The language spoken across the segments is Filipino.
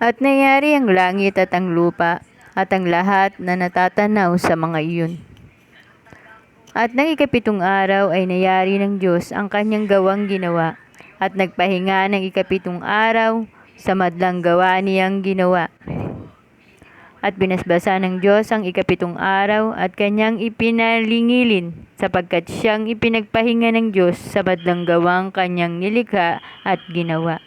At nangyari ang langit at ang lupa, at ang lahat na natatanaw sa mga iyon. At ng ikapitong araw ay nayari ng Diyos ang kanyang gawang ginawa, at nagpahinga ng ikapitong araw sa madlang gawa niyang ginawa. At binasbasa ng Diyos ang ikapitong araw at kanyang ipinalingilin, sapagkat siyang ipinagpahinga ng Diyos sa madlang gawang kanyang nilikha at ginawa.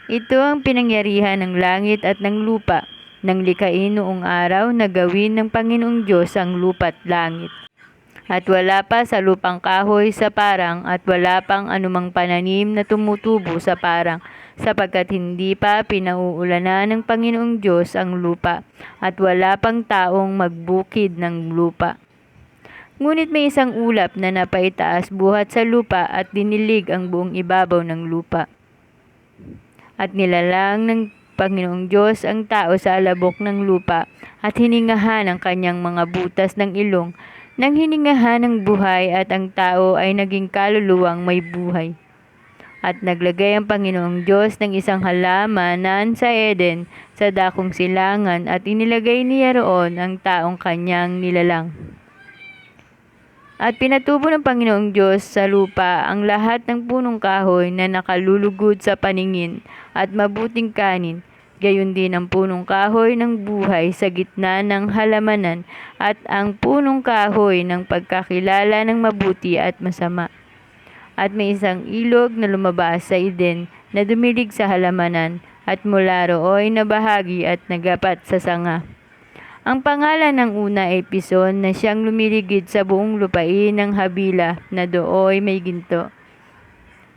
Ito ang pinangyarihan ng langit at ng lupa, nang likhain noong araw na gawin ng Panginoong Diyos ang lupa at langit. At wala pa sa lupang kahoy sa parang at wala pang anumang pananim na tumutubo sa parang, sapagkat hindi pa pinauulanan ng Panginoong Diyos ang lupa, at wala pang taong magbukid ng lupa. Ngunit may isang ulap na napaitaas buhat sa lupa at dinilig ang buong ibabaw ng lupa. At nilalang ng Panginoong Diyos ang tao sa alabok ng lupa at hiningahan ang kanyang mga butas ng ilong, nang hiningahan ng buhay, at ang tao ay naging kaluluwang may buhay. At naglagay ang Panginoong Diyos ng isang halamanan sa Eden sa dakong silangan, at inilagay niya roon ang taong kanyang nilalang. At pinatubo ng Panginoong Diyos sa lupa ang lahat ng punong kahoy na nakalulugod sa paningin at mabuting kanin, gayon din ang punong kahoy ng buhay sa gitna ng halamanan, at ang punong kahoy ng pagkakilala ng mabuti at masama. At may isang ilog na lumabas sa Eden na dumilig sa halamanan, at mula rooy nabahagi at nagapat sa sanga. Ang pangalan ng una ay Pison, na siyang lumiligid sa buong lupain ng Habila na dooy may ginto.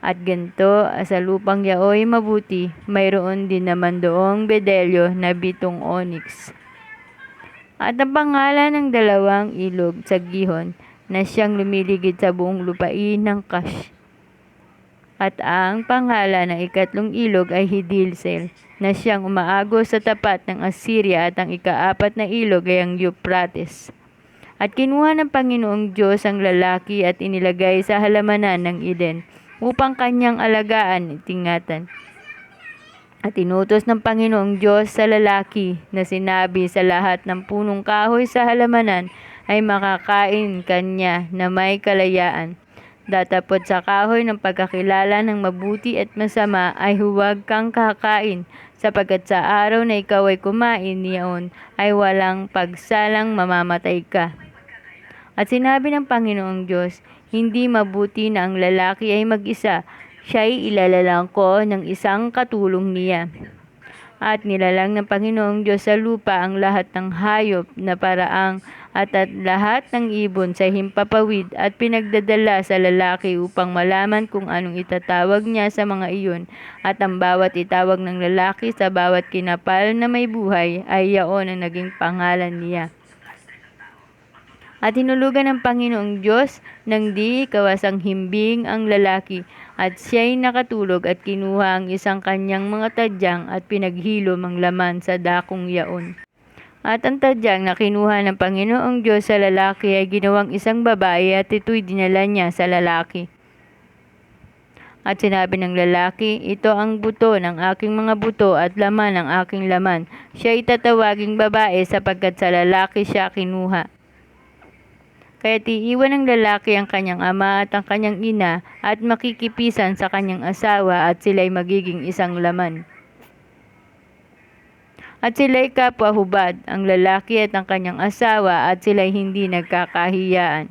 At ganito, sa lupang yaoy mabuti, mayroon din naman doong bedelyo na bitong onyx. At ang pangalan ng dalawang ilog sa Gihon, na siyang lumiligid sa buong lupain ng Kash. At ang pangalan ng ikatlong ilog ay Hidilsel, na siyang umaagos sa tapat ng Assyria, at ang ikaapat na ilog ay ang Euphrates. At kinuha ng Panginoong Diyos ang lalaki at inilagay sa halamanan ng Eden, upang kanyang alagaan at ingatan. At inutos ng Panginoong Diyos sa lalaki na sinabi, sa lahat ng punong kahoy sa halamanan ay makakain kanya na may kalayaan. Datapot sa kahoy ng pagkakilala ng mabuti at masama ay huwag kang kakain, sapagkat sa araw na ikaw ay kumain niyaon ay walang pagsalang mamamatay ka. At sinabi ng Panginoong Diyos, hindi mabuti na ang lalaki ay mag-isa, siya'y ilalalang ko ng isang katulong niya. At nilalang ng Panginoong Diyos sa lupa ang lahat ng hayop na paraang at lahat ng ibon sa himpapawid, at pinagdadala sa lalaki upang malaman kung anong itatawag niya sa mga iyon, at ang bawat itawag ng lalaki sa bawat kinapal na may buhay ay yaon ang naging pangalan niya. At hinulugan ng Panginoong Diyos ng di kawasang himbing ang lalaki, at siya'y nakatulog, at kinuha ang isang kanyang mga tadyang at pinaghilom ang laman sa dakong yaon. At ang tadyang na kinuha ng Panginoong Diyos sa lalaki ay ginawang isang babae, at ito'y dinala niya sa lalaki. At sinabi ng lalaki, ito ang buto ng aking mga buto at laman ng aking laman. Siya'y tatawaging babae sapagkat sa lalaki siya kinuha. Kaya't iiwan ng lalaki ang kanyang ama at ang kanyang ina, at makikipisan sa kanyang asawa, at sila'y magiging isang laman. At sila'y kapwa-hubad, ang lalaki at ang kanyang asawa, at sila'y hindi nagkakahiyaan.